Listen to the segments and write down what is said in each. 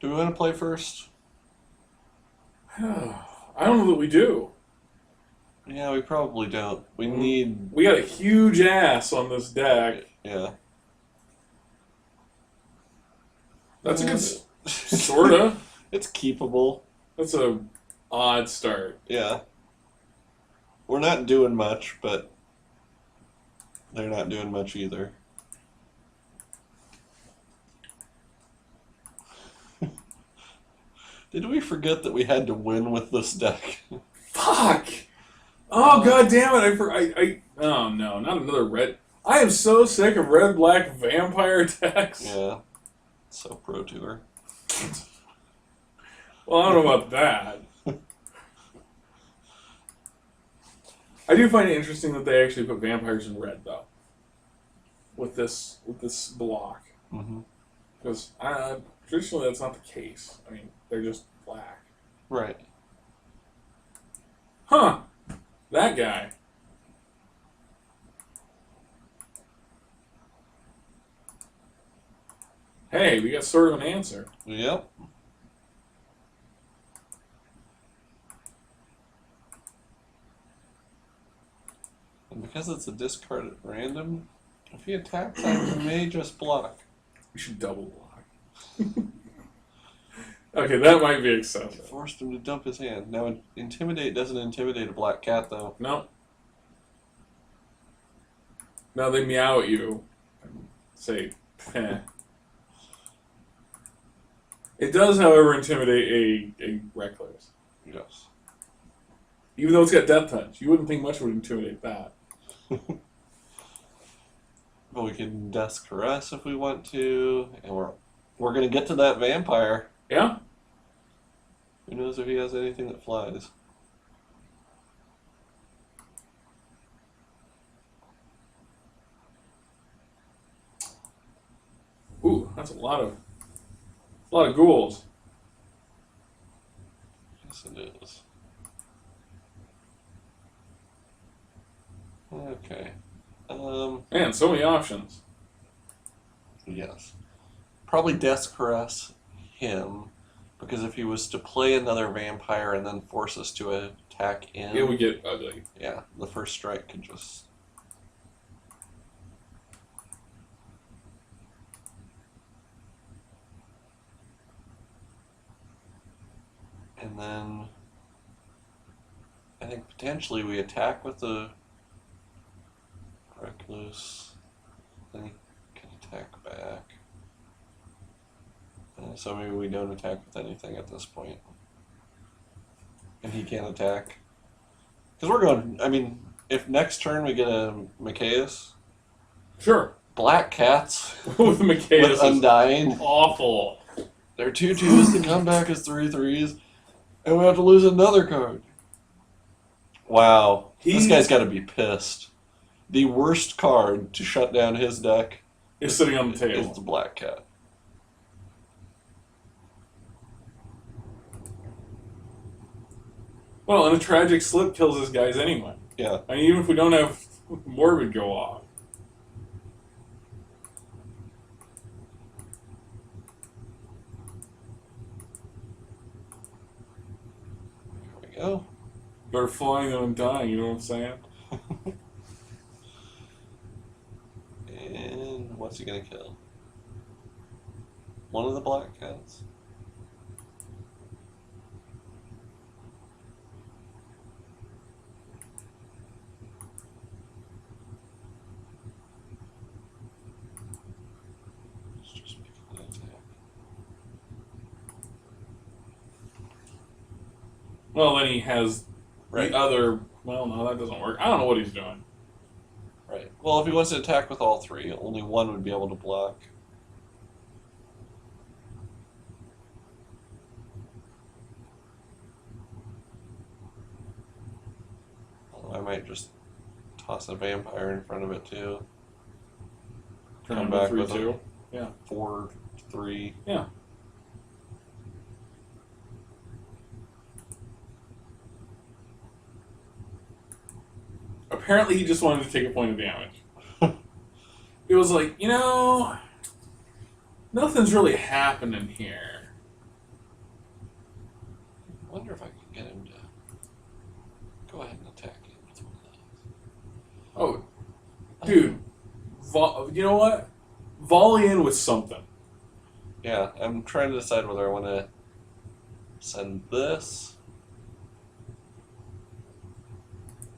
Do we want to play first? I don't know that we do. Yeah, we probably don't. We need... We got a huge ass on this deck. Yeah. That's a good... Sorta. It's keepable. That's a odd start. Yeah. We're not doing much, but they're not doing much either. Did we forget that we had to win with this deck? Fuck! Oh, god damn it! Oh no, not another red. I am so sick of red-black vampire decks. Yeah. So Pro Tour. Well, I don't know about that. I do find it interesting that they actually put vampires in red, though. With this block. Mm-hmm. Because traditionally that's not the case. I mean, they're just black. Right. Huh. That guy. Hey, we got sort of an answer. Yep. And because it's a discard at random, if he attacks, I may just block. We should double block. Okay, that might be excessive. Forced him to dump his hand. Now, Intimidate doesn't intimidate a black cat, though. No. Now they meow at you and say, "Peh." It does, however, intimidate a recluse. Yes. Even though it's got Death Touch. You wouldn't think much would intimidate that. But we can Death Caress if we want to, and we're going to get to that vampire. Yeah? Who knows if he has anything that flies? Ooh, that's a lot of ghouls. Yes, it is. Okay. Man, so many options. Yes. Probably Death Caress him, because if he was to play another vampire and then force us to attack in... It would get ugly. Yeah, the first strike could just... And then... I think potentially we attack with the Recluse, then he can attack back. So maybe we don't attack with anything at this point. And he can't attack. Because we're going, I mean, if next turn we get a Micaeus. Sure. Black cats With Micaeus with Undying. Awful. They're 2/2s to come back as 3/3s. And we have to lose another card. Wow. This guy's got to be pissed. The worst card to shut down his deck is sitting on the table. Is the black cat. Well, and a tragic slip kills his guys anyway. Yeah. I mean, even if we don't have Morbid go off. There we go. Better flying than dying, you know what I'm saying? And what's he gonna kill? One of the black cats? Let's just make an attack. Well, then he has Right. the other... Well, no, that doesn't work. I don't know what he's doing. Right. Well, if he wants to attack with all three, only one would be able to block. I might just toss a vampire in front of it too. Come back with 3-2. Yeah. 4-3. Yeah. Apparently he just wanted to take a point of damage. It was like, you know, nothing's really happening here. You know what? Volley in with something. Yeah, I'm trying to decide whether I want to send this.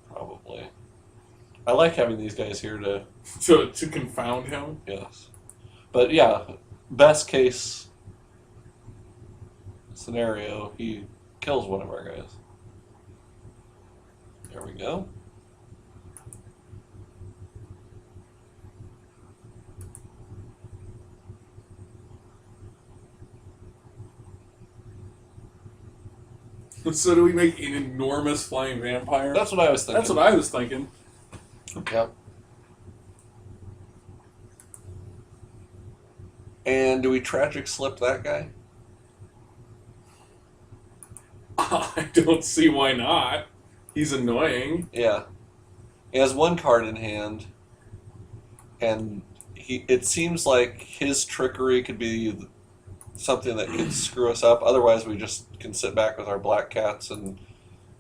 Probably. I like having these guys here to... To confound him. Yes. But yeah, best case scenario, he kills one of our guys. There we go. So do we make an enormous flying vampire? That's what I was thinking. That's what I was thinking. Yep. And do we tragic slip that guy? I don't see why not. He's annoying. Yeah. He has one card in hand, and it seems like his trickery could be something that could screw us up. Otherwise, we just can sit back with our black cats and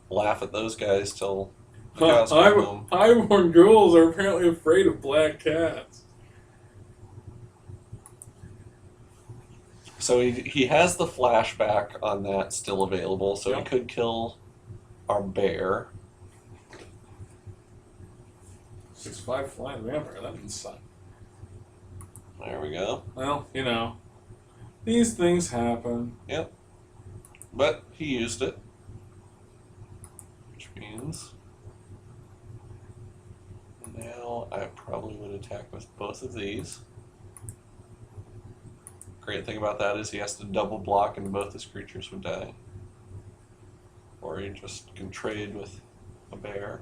laugh at those guys till the cows come home. Highborn ghouls are apparently afraid of black cats. So he has the flashback on that still available, so he Yep. could kill our bear. 6/5 flying vampire. That doesn't suck. There we go. Well, you know, these things happen. Yep. But he used it. Which means now I probably would attack with both of these. Great thing about that is he has to double block and both his creatures would die. Or he just can trade with a bear.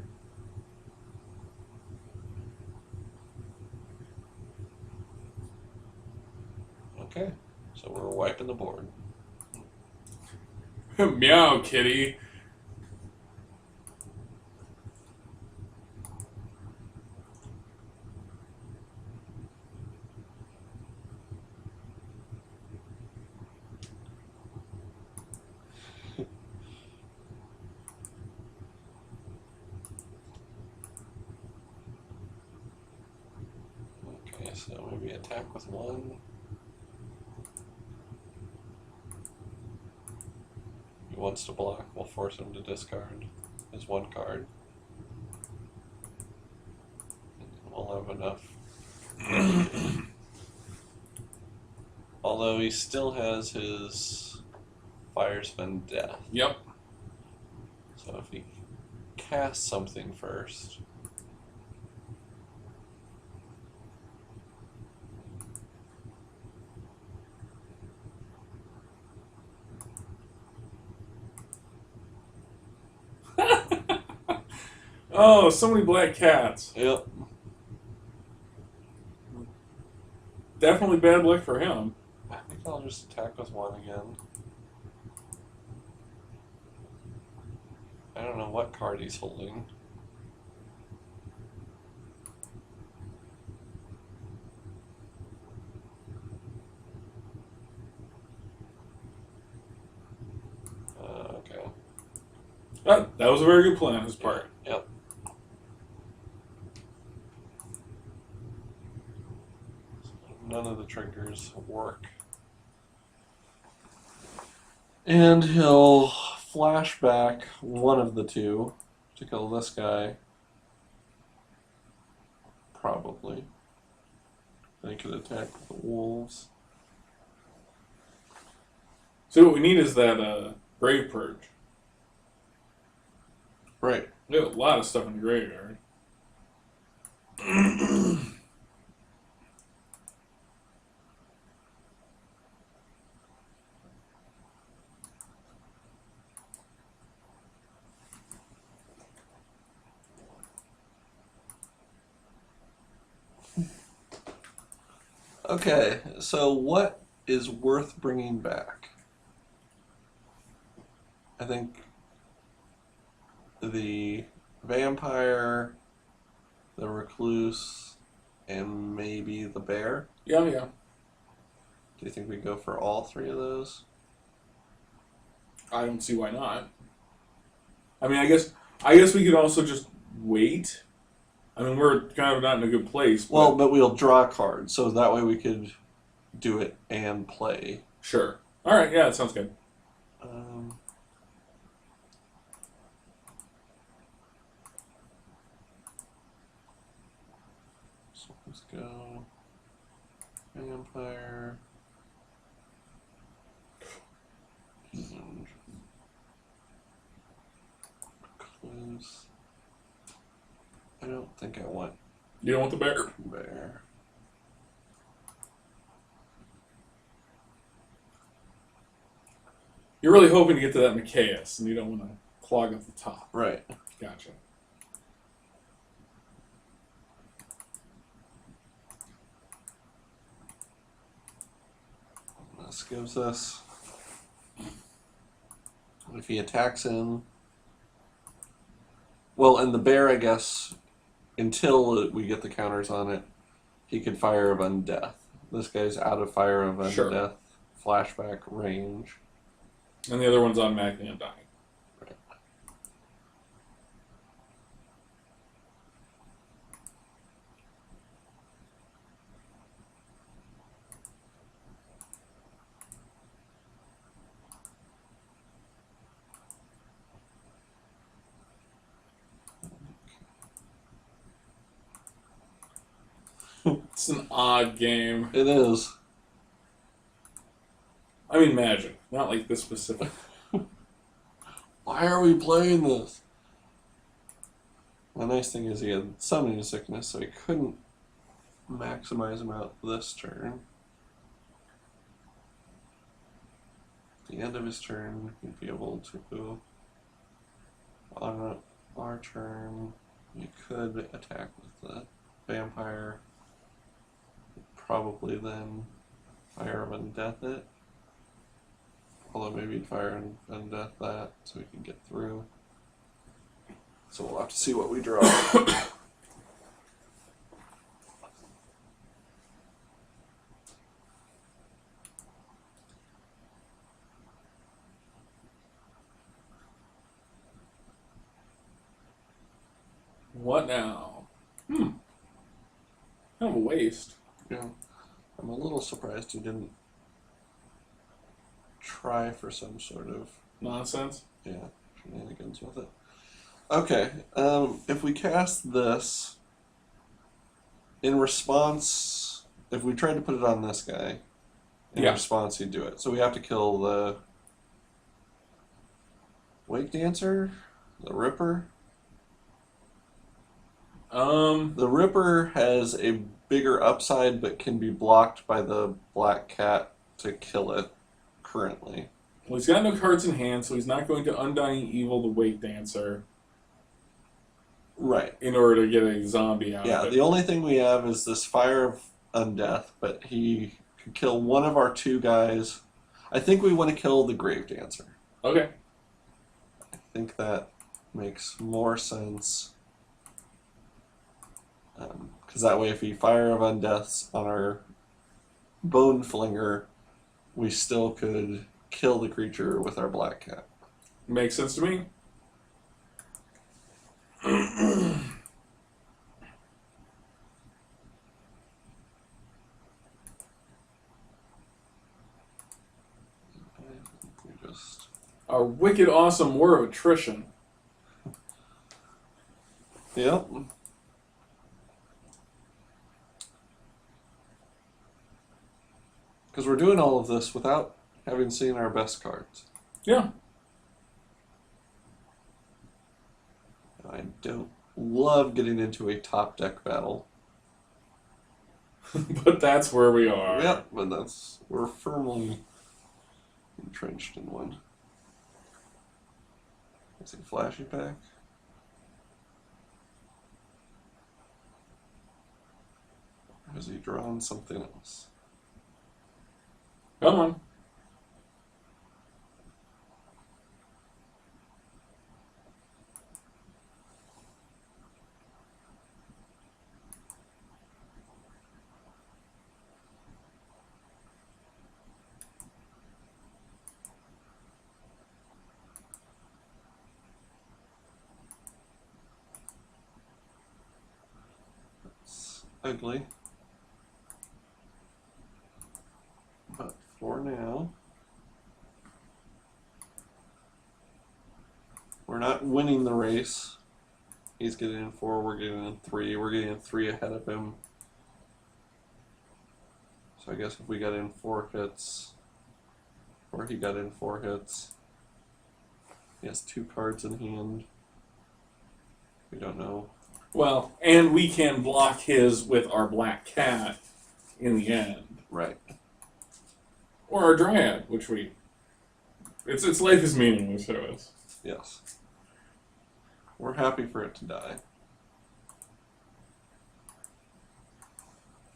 Okay, so we're wiping the board. Meow, kitty. Okay, so maybe attack with one. He wants to block, we'll force him to discard his one card. And we'll have enough. Although he still has his Fire Spin Death. Yep. So if he casts something first. Oh, so many black cats. Yep. Definitely bad luck for him. I think I'll just attack with one again. I don't know what card he's holding. Okay. That was a very good plan on his part. Yep. None of the triggers work. And he'll flashback one of the two to kill this guy. Probably. They could attack the wolves. So what we need is that grave purge. Right. We have a lot of stuff in the graveyard. Okay, so what is worth bringing back? I think the vampire, the recluse, and maybe the bear. Yeah. Do you think we go for all three of those? I don't see why not. I mean, I guess we could also just wait. I mean, we're kind of not in a good place. But Well, but we'll draw cards, so that way we could do it and play. sure. All right. Yeah, that sounds good. So let's go vampire. And close. I don't think I want You don't want the bear? bear. You're really hoping to get to that Micaeus, and you don't want to clog up the top. Right. Gotcha. This gives us, if he attacks him, well, and the bear, I guess, until we get the counters on it, he could Fire of Undeath. This guy's out of Fire of Undeath Sure. flashback range. And the other one's automatically undying. Right. It's an odd game. It is. I mean, Magic, not like this specific. Why are we playing this? The nice thing is he had summoning sickness, so he couldn't maximize him out this turn. At the end of his turn, he'd be able to, on our turn, we could attack with the vampire. Probably then Fire of Undeath it. Although maybe he'd Fire and Undeath that so we can get through. So we'll have to see what we draw. What now? Kind of a waste. Yeah. I'm a little surprised he didn't try for some sort of Nonsense. shenanigans with it. Okay, if we cast this in response, if we tried to put it on this guy, in response he'd do it. So we have to kill the Wake Dancer, the Ripper. The Ripper has a bigger upside, but can be blocked by the Black Cat to kill it currently. Well, he's got no cards in hand, so he's not going to Undying Evil the Wake Dancer. Right. In order to get a zombie out of it. The only thing we have is this Fire of Undeath, but he could kill one of our two guys. I think we want to kill the Grave Dancer. Okay. I think that makes more sense. Because that way, if he Fire of Undeaths on our Bone Flinger, we still could kill the creature with our Black Cat. Makes sense to me. Our wicked awesome War of Attrition. Yep. Because we're doing all of this without having seen our best cards. Yeah. I don't love getting into a top deck battle. But that's where we are. Yep, but we're firmly entrenched in one. Is he flashy back? Or has he drawn something else? Come on. ugly. But for now, we're not winning the race. He's getting in 4, we're getting in 3. We're getting in 3 ahead of him. So I guess if we got in 4 hits, or he got in 4 hits, he has 2 cards in hand. We don't know. Well, and we can block his with our black cat in the end. Right. Or our dryad, which we... Its life is meaningless to us. Yes. We're happy for it to die.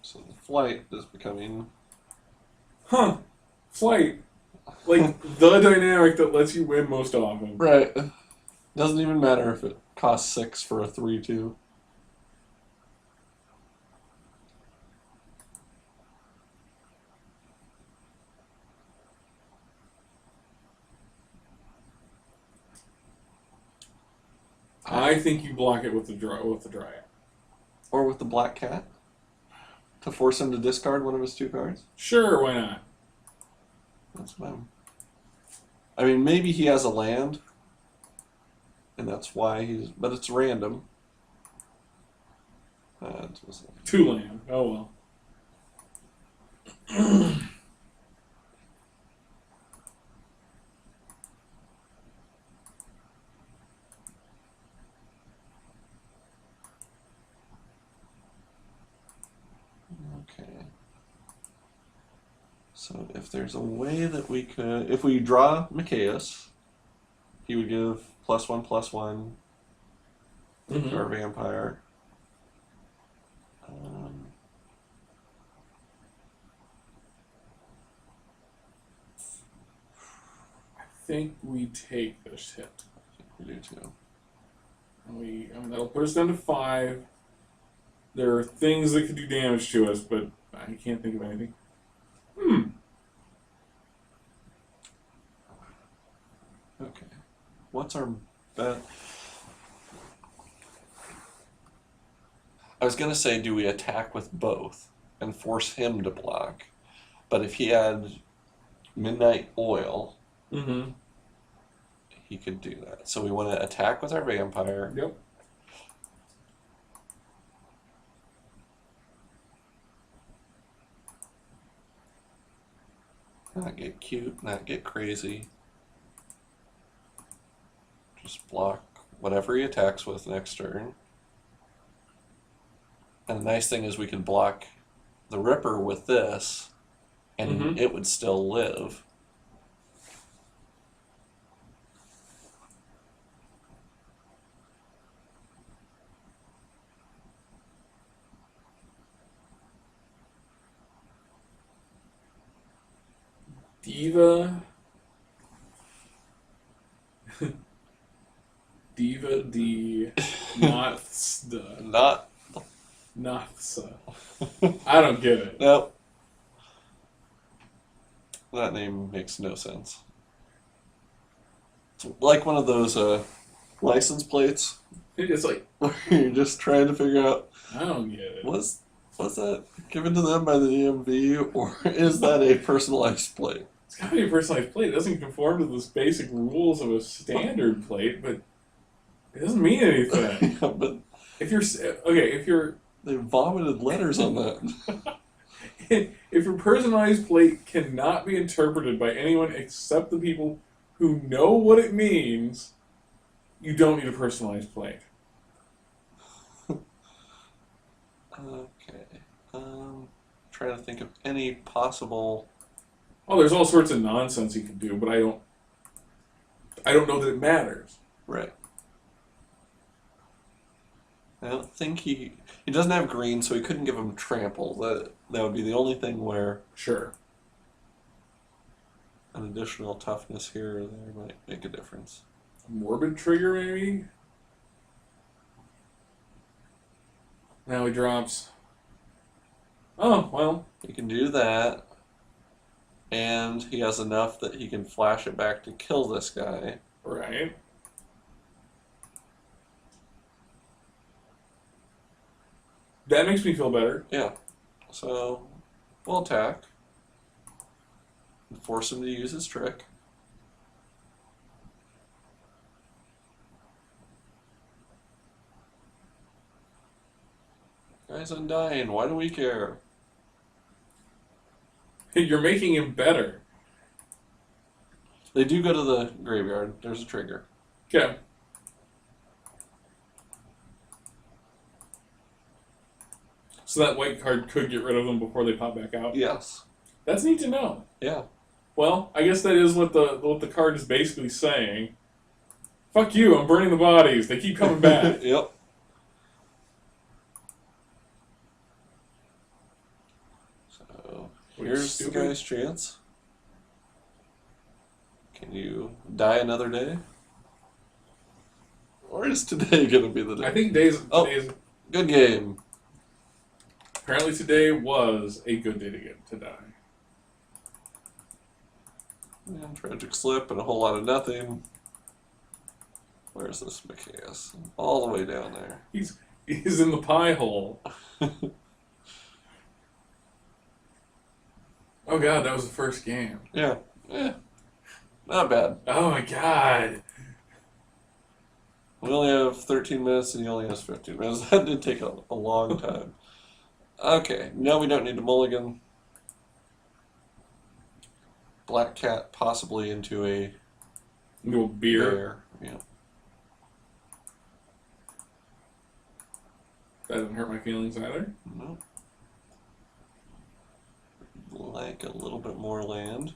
So the flight is becoming... Huh. Flight. Like, the dynamic that lets you win most often. Right. Doesn't even matter if it costs 6 for a 3-2. I think you block it with the dryad. Or with the black cat? To force him to discard one of his 2 cards? Sure, why not? That's fine. I mean, maybe he has a land, and that's why he's... But it's random. It was 2 land. Oh well. okay. So if there's a way that we could... If we draw Micaeus, he would give +1/+1 to our vampire. I think we take this hit. I think we do too. And that'll put us down to 5. There are things that could do damage to us, but I can't think of anything. Okay. What's our bet? I was going to say, do we attack with both and force him to block? But if he had Midnight Oil, he could do that. So we want to attack with our vampire. Yep. Not get cute, not get crazy. Just block whatever he attacks with next turn. And the nice thing is we can block the Ripper with this, and it would still live. Diva D Nothsta. Nothsa. I don't get it. Nope. That name makes no sense. It's like one of those license plates. It's like, where you're just trying to figure out, I don't get it. was that given to them by the DMV, or is that a personalized plate? It's gotta be a personalized plate. It doesn't conform to the basic rules of a standard plate, but it doesn't mean anything. Yeah, but if they vomited letters on that. if your personalized plate cannot be interpreted by anyone except the people who know what it means, you don't need a personalized plate. Okay. Trying to think of any possible... Oh, there's all sorts of nonsense you can do, but I don't know that it matters. Right. I don't think he doesn't have green, so he couldn't give him trample. That would be the only thing where Sure. an additional toughness here or there might make a difference. Morbid trigger, maybe? Now he drops. Oh, well. He can do that. And he has enough that he can flash it back to kill this guy. Right. That makes me feel better. Yeah. So, we'll attack. And force him to use his trick. Guy's undying. Why do we care? You're making him better. They do go to the graveyard. There's a trigger. Okay. So that white card could get rid of them before they pop back out? Yes. That's neat to know. Yeah. Well, I guess that is what the card is basically saying. Fuck you, I'm burning the bodies. They keep coming back. Yep. So, here's the guy's chance. Can you die another day? Or is today going to be the day? I think today's Good game. apparently today was a good day to die. And tragic slip and a whole lot of nothing. Where's this Micaeus? All the way down there. He's in the pie hole. Oh god, that was the first game. Yeah. Not bad. Oh my god. We only have 13 minutes and he only has 15 minutes. That did take a long time. Okay, now we don't need to mulligan. Black cat possibly into a Into a beer. bear. Yeah. That doesn't hurt my feelings either. No. Like a little bit more land.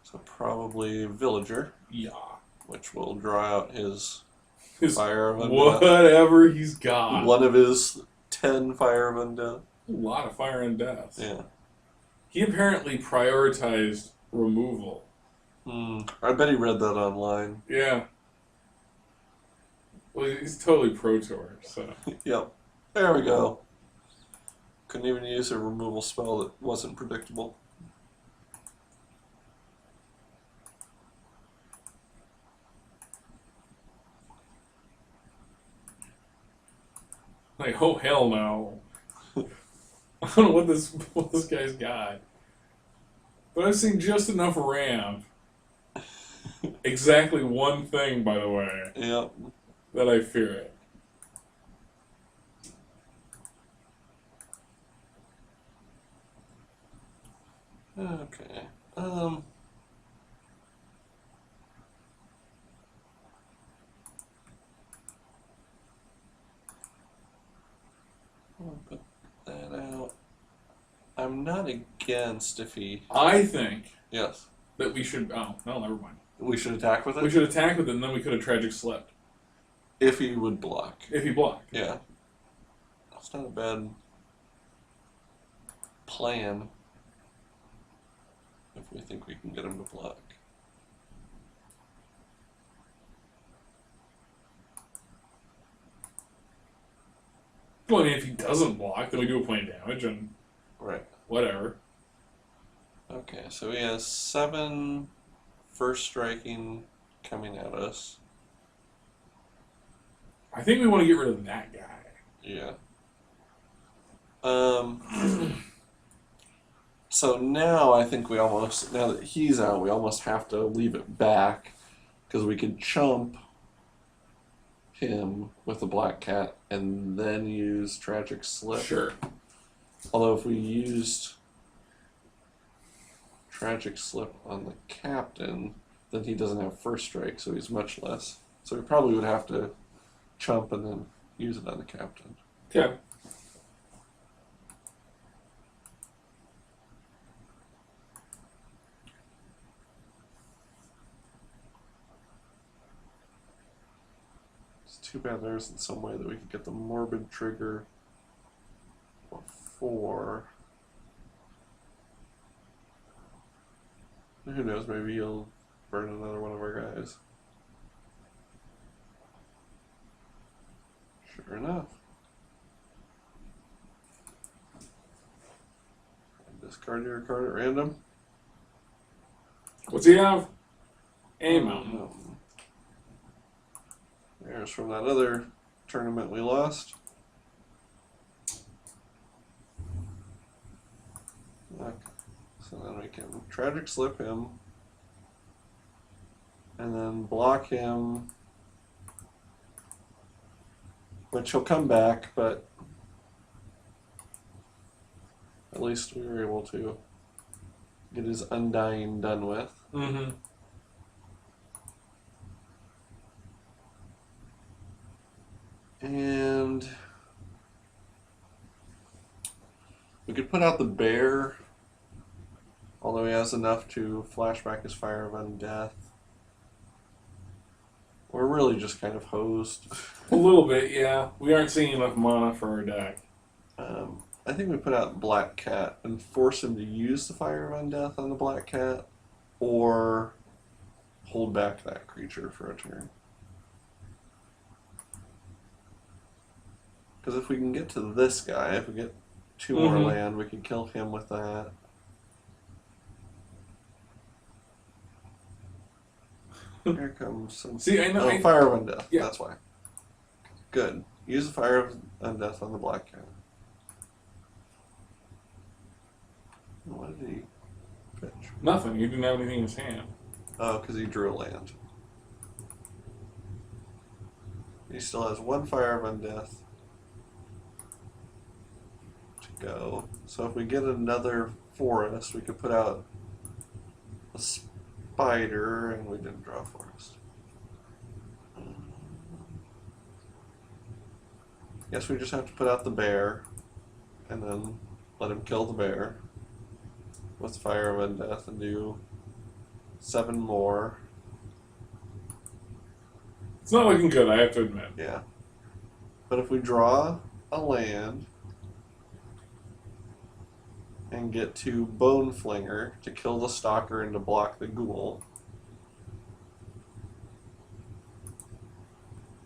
So probably villager, Yeah. which will draw out his His fire of undeath. whatever he's got. One of his 10 fire of undeath. A lot of fire and death. Yeah. He apparently prioritized removal. I bet he read that online. Yeah. Well, he's totally Pro Tour, so. Yep. There we go. Couldn't even use a removal spell that wasn't predictable. Like, oh hell no. I don't know what this guy's got. But I've seen just enough ramp. Exactly one thing, by the way, Yep. that I fear it. Okay. I'll put that out. I'm not against if he... I think Yes. that we should. Oh, no, never mind. We should attack with it? We should attack with it, and then we could have tragic slept. If he would block. If he blocked. Yeah. That's not a bad plan. If we think we can get him to block. Well, I mean, if he doesn't block, then we do a point of damage, and Right. whatever. Okay, so he has 7 first striking coming at us. I think we want to get rid of that guy. Yeah. So now I think we almost, now that he's out, we almost have to leave it back because we could chump him with the black cat and then use tragic slip. Sure. Although if we used tragic slip on the captain, then he doesn't have first strike, so he's much less. So we probably would have to chump and then use it on the captain. Okay. It's too bad there isn't some way that we could get the morbid trigger before. Who knows, maybe he'll burn another one of our guys. Sure enough. Discard your card at random. What's he have? A mountain. There's from that other tournament we lost. Okay. So then we can Tragic Slip him. And then block him. Which he'll come back, but at least we were able to get his Undying done with. Mm-hmm. And we could put out the bear, although he has enough to flashback his Fire of Undeath. We're really just kind of hosed. A little bit, yeah. We aren't seeing enough mana for our deck. I think we put out Black Cat and force him to use the Fire of Undeath on the Black Cat, or hold back that creature for a turn. Because if we can get to this guy, if we get 2 more land, we can kill him with that. Here comes some. See, I know. Fire of Undeath. Yeah. That's why. Good. Use the Fire of Undeath on the Black Cat. What did he pitch? Nothing. He didn't have anything in his hand. Oh, because he drew a land. He still has 1 Fire of Undeath to go. So if we get another forest, we could put out a spider, and we didn't draw a forest. Guess we just have to put out the bear, and then let him kill the bear with Fire of Undeath and do 7 more. It's not looking good, I have to admit. Yeah. But if we draw a land and get to Bone Flinger to kill the Stalker and to block the Ghoul,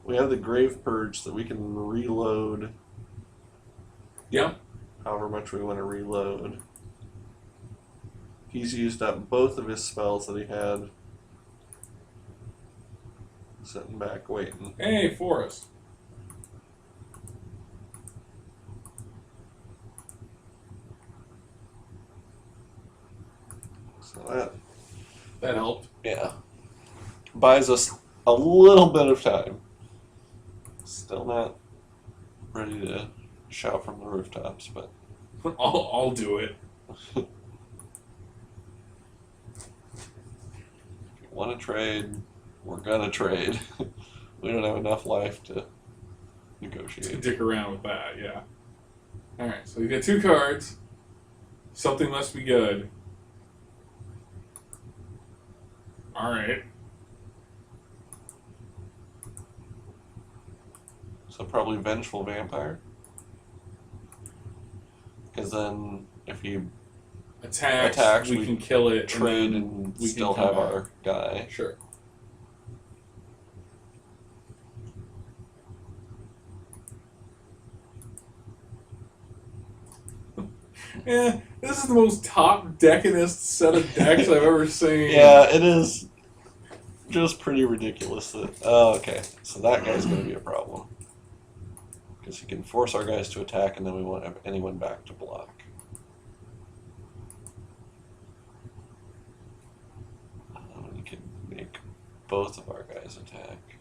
we have the Grave Purge that we can reload. Yeah. However much we want to reload. He's used up both of his spells that he had sitting back waiting. Hey, forest. So that helped. Yeah, buys us a little bit of time. Still not ready to shout from the rooftops, but I'll do it. if you want to trade, we're gonna trade. We don't have enough life to negotiate. Dick around with that, yeah. Alright, so you get 2 cards. Something must be good. Alright. So probably Vengeful Vampire. Because then if he Attacks, we can kill it, trade and and still have back. our guy. Sure. Yeah, this is the most top deckingest set of decks I've ever seen. Yeah, it is just pretty ridiculous that. Oh, okay. So that guy's going to be a problem. Because he can force our guys to attack, and then we won't have anyone back to block. We can make both of our guys attack.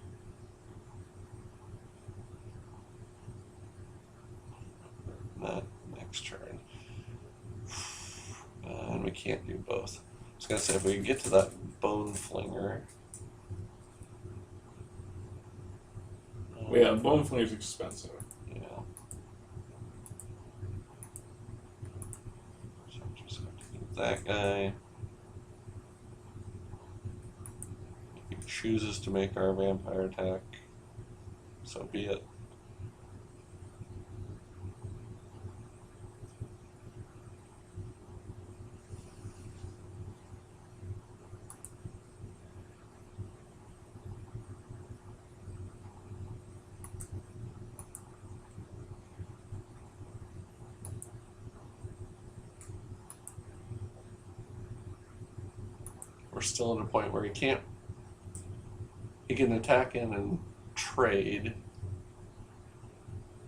That next turn. And we can't do both. I was going to say, if we can get to that Bone Flinger. Well, yeah, Bone Flinger's expensive. Yeah. So I just have to get that guy. If he chooses to make our vampire attack, so be it. We're still at a point where he can attack in and trade.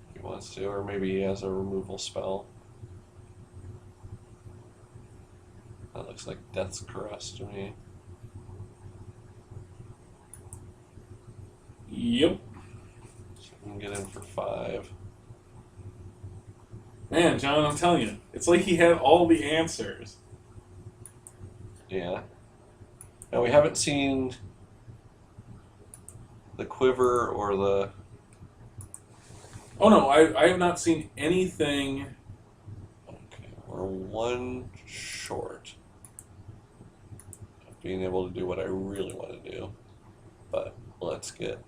If he wants to, or maybe he has a removal spell. That looks like Death's Caress to me. Yep. So we can get in for 5. Man, John, I'm telling you, it's like he had all the answers. Yeah. Now we haven't seen the quiver or the... Oh no, I have not seen anything. Okay, we're 1 short of being able to do what I really want to do. But let's get...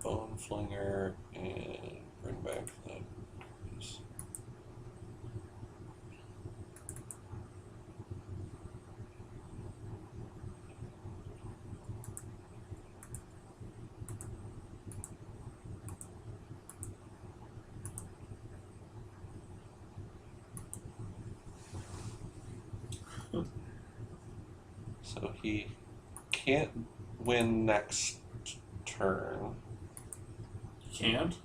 Bone Flinger and bring back the... So he can't win next turn. Can't?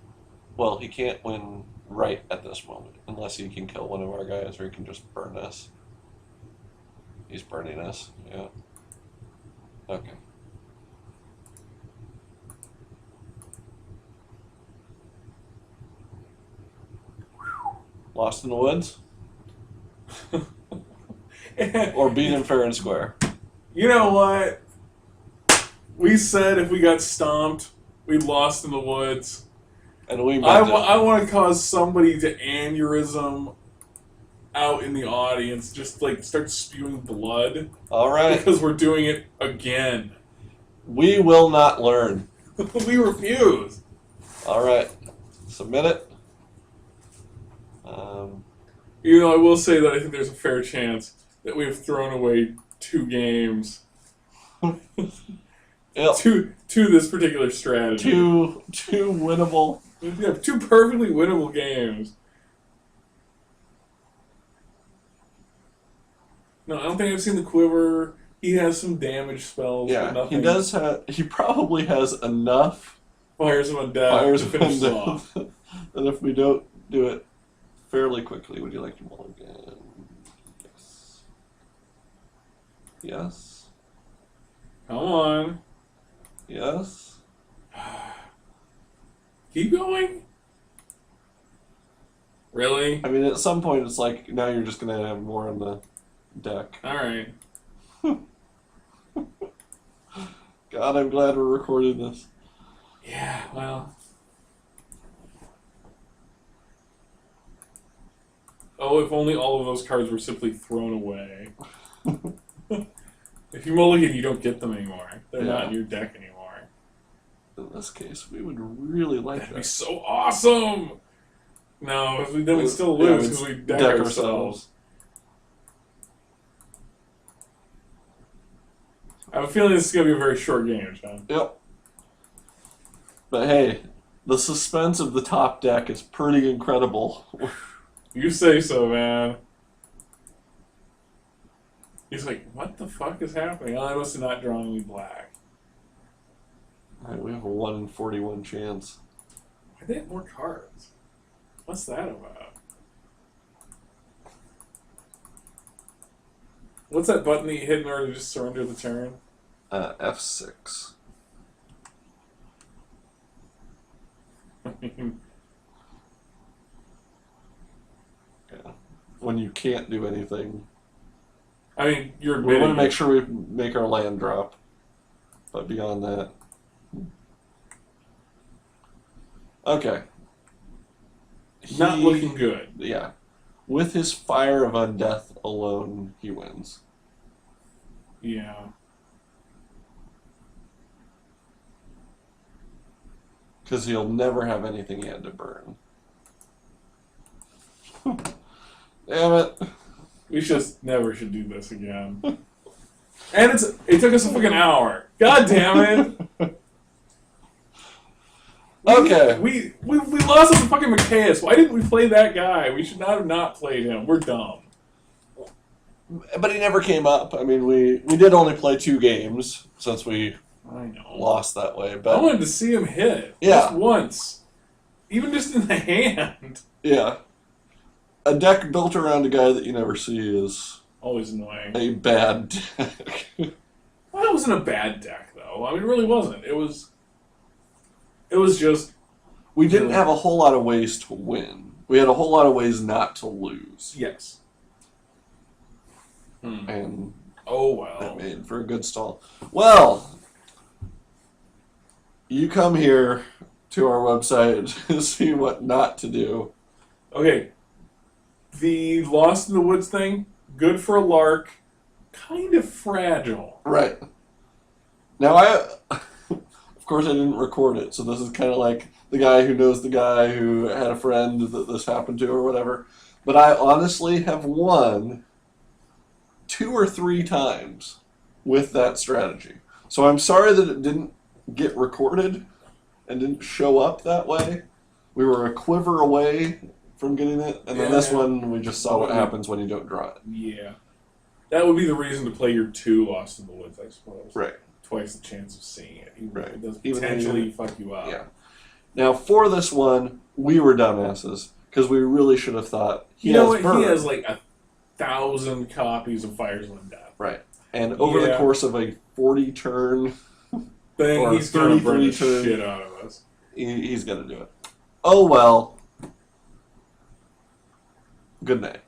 Well, he can't win right at this moment, unless he can kill one of our guys, or he can just burn us. He's burning us, yeah. Okay. Lost in the Woods? Or beat him fair and square? You know what? We said if we got stomped, we lost in the woods. And we I want to cause somebody to aneurysm out in the audience, just like start spewing blood. All right. Because we're doing it again. We will not learn. We refuse. All right. Submit it. You know, I will say that I think there's a fair chance that we've thrown away 2 games Yep. to this particular strategy. Two winnable. Yeah, 2 perfectly winnable games. No, I don't think I've seen the quiver. He has some damage spells. Yeah, but nothing. he does have. He probably has enough Fires of Undead fires to of finish Undead off. that if we don't do it fairly quickly, would you like to roll again? Yes. Yes. Come on. Yes. Keep going? Really? I mean, at some point, it's like now you're just gonna have more on the deck. Alright. God, I'm glad we're recording this. Yeah, well. Oh, if only all of those cards were simply thrown away. If you mulligan, you don't get them anymore. They're not in your deck anymore. In this case, we would really like That'd that. be so awesome! No, then we'd still lose because we deck ourselves. I have a feeling this is going to be a very short game, John. Yep. But hey, the suspense of the top deck is pretty incredible. You say so, man. He's like, what the fuck is happening? Oh, I must have not drawn any black. Alright, we have a 1 in 41 chance. Why they have more cards? What's that about? What's that button that you hit in order to just surrender the turn? F6. I mean, Yeah. When you can't do anything. you're We admitting want to make it. sure we make our land drop. But beyond that. Okay. Not looking good. Yeah. With his Fire of Undeath alone, he wins. Yeah. Because he'll never have anything he had to burn. Damn it. We just never should do this again. And it took us a fucking hour. God damn it. Okay. We lost to fucking Macias. Why didn't we play that guy? We should not have not played him. We're dumb. But he never came up. I mean, we did only play 2 games since we I know. lost that way. I But wanted to see him hit. Yeah. Just once. Even just in the hand. yeah, a deck built around a guy that you never see is Always annoying. a bad deck. Well, it wasn't a bad deck, though. I mean, it really wasn't. It was just... We didn't have a whole lot of ways to win. We had a whole lot of ways not to lose. Yes. And Oh, well. that made for a good stall. Well, you come here to our website to see what not to do. Okay. The Lost in the Woods thing, good for a lark, kind of fragile. Right. Now, of course, I didn't record it, so this is kind of like the guy who knows the guy who had a friend that this happened to or whatever. But I honestly have won 2 or 3 times with that strategy. So I'm sorry that it didn't get recorded and didn't show up that way. We were a quiver away from getting it, and then this one we just saw what happens when you don't draw it. Yeah. That would be the reason to play your 2 Lost in the Woods, I suppose. Right. Twice the chance of seeing it. Right. It does Even though potentially fuck you up. Yeah. Now, for this one, we were dumbasses, because we really should have thought, You know what? He has like 1,000 copies of Fires of Death. Right. And over the course of a 40-turn... Then he's going to burn the shit out of us. He's going to do it. Oh, well. Good night.